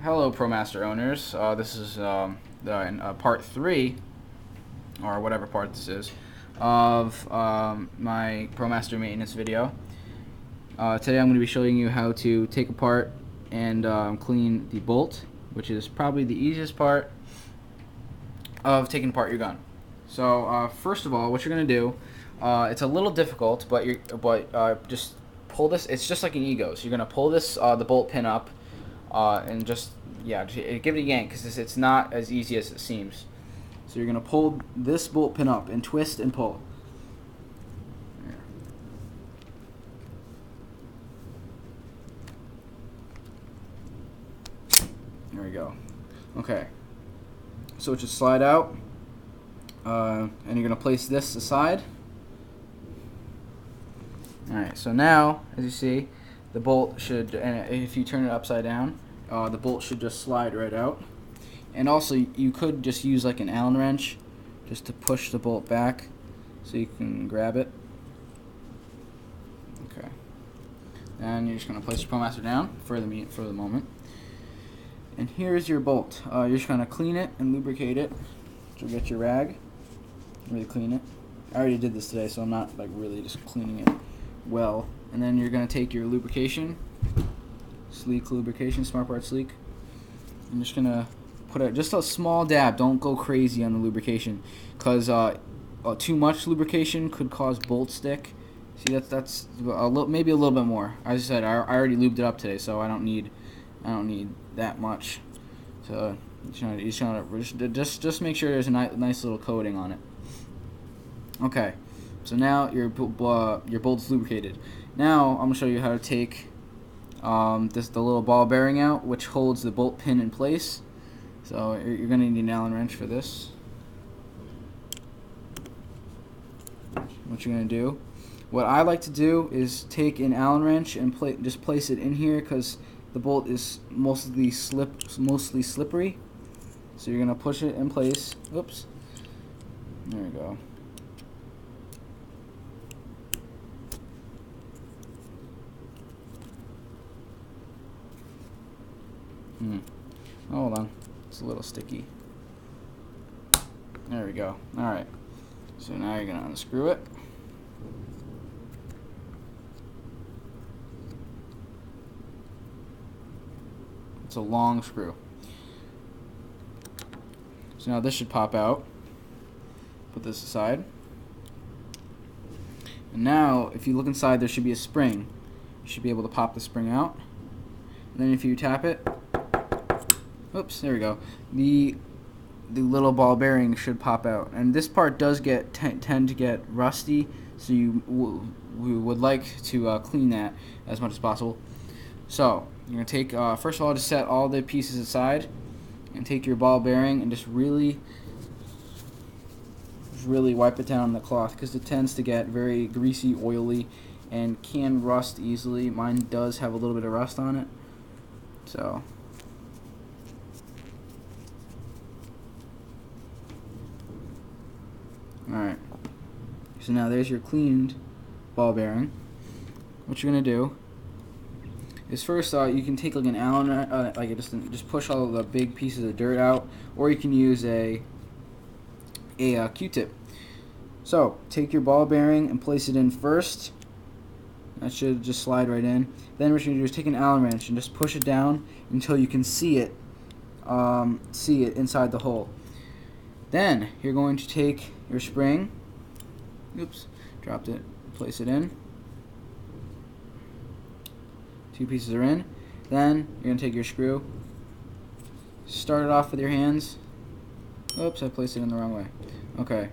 Hello, Promaster owners. This is part 3, or whatever part this is, of my Promaster maintenance video. Today I'm going to be showing you how to take apart and clean the bolt, which is probably the easiest part of taking apart your gun. So first of all, what you're going to do, it's a little difficult, but just pull this. It's just like an ego. So you're going to pull this the bolt pin up. And just give it a yank because it's not as easy as it seems. So you're gonna pull this bolt pin up and twist and pull. There we go. Okay. So it should slide out, and you're gonna place this aside. All right. So now, as you see, the bolt should, and if you turn it upside down, the bolt should just slide right out. And also, you could just use like an Allen wrench just to push the bolt back so you can grab it. Okay. And you're just going to place your Promaster down for the moment. And here's your bolt. You're just going to clean it and lubricate it. So get your rag, really clean it. I already did this today, so I'm not like really just cleaning it well. And then you're going to take your lubrication, Sleek lubrication, Smart Part Sleek. I'm just going to put just a small dab. Don't go crazy on the lubrication, because too much lubrication could cause bolt stick. See, that's maybe a little bit more. As I said, I already lubed it up today, so I don't need that much. So just make sure there's a nice little coating on it. Okay, so now your bolt's lubricated. Now I'm gonna show you how to take the little ball bearing out, which holds the bolt pin in place. So you're gonna need an Allen wrench for this. What you're gonna do, what I like to do is take an Allen wrench and just place it in here, because the bolt is mostly slippery. So you're gonna push it in place. Oops. There we go. Hold on, it's a little sticky. There we go. Alright, so now you're going to unscrew it. It's a long screw. So now this should pop out. Put this aside. And now, if you look inside, there should be a spring. You should be able to pop the spring out. And then if you tap it, oops, there we go. The little ball bearing should pop out, and this part does tend to get rusty, so we would like to clean that as much as possible. So you're gonna take first of all, just set all the pieces aside, and take your ball bearing and just really wipe it down on the cloth, because it tends to get very greasy, oily, and can rust easily. Mine does have a little bit of rust on it, so. Alright, so now there's your cleaned ball bearing. What you're going to do is first you can take like an Allen, just push all the big pieces of dirt out, or you can use a Q-tip. So take your ball bearing and place it in first. That should just slide right in. Then what you're going to do is take an Allen wrench and just push it down until you can see it inside the hole. Then you're going to take your spring, oops, dropped it, place it in. 2 pieces are in. Then you're going to take your screw, start it off with your hands. Oops, I placed it in the wrong way. Okay,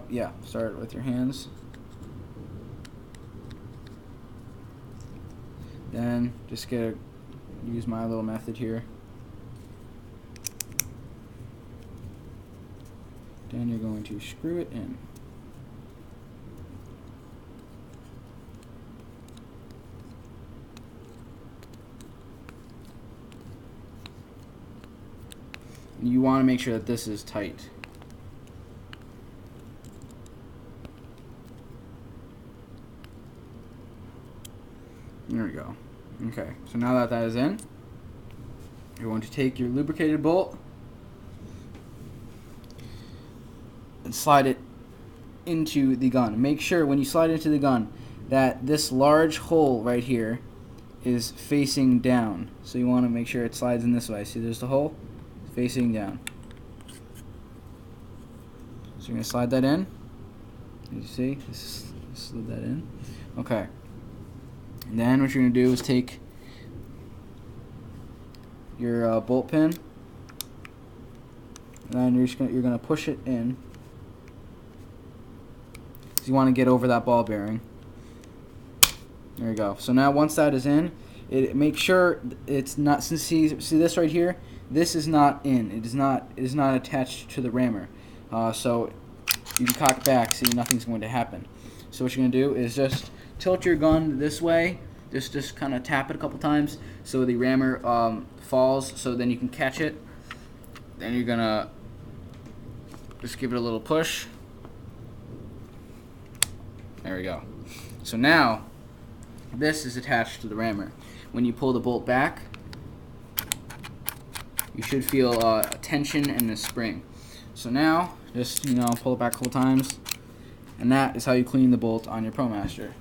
yeah, start with your hands. Then just use my little method here. Then you're going to screw it in. You want to make sure that this is tight. There we go. Okay, so now that that is in, you're going to take your lubricated bolt and slide it into the gun. Make sure when you slide into the gun that this large hole right here is facing down. So you want to make sure it slides in this way. See, there's the hole facing down. So you're going to slide that in. You see, slid that in. Okay. And then what you're going to do is take your bolt pin, and then you're going to push it in. So you want to get over that ball bearing. There you go. So now once that is in, make sure it's not. See this right here. This is not in. It is not attached to the rammer. So you can cock back. See, nothing's going to happen. So what you're going to do is just tilt your gun this way. Just kind of tap it a couple times so the rammer falls. So then you can catch it. Then you're gonna just give it a little push. There we go. So now this is attached to the rammer. When you pull the bolt back, you should feel a tension and a spring. So now just pull it back a couple times, and that is how you clean the bolt on your Promaster.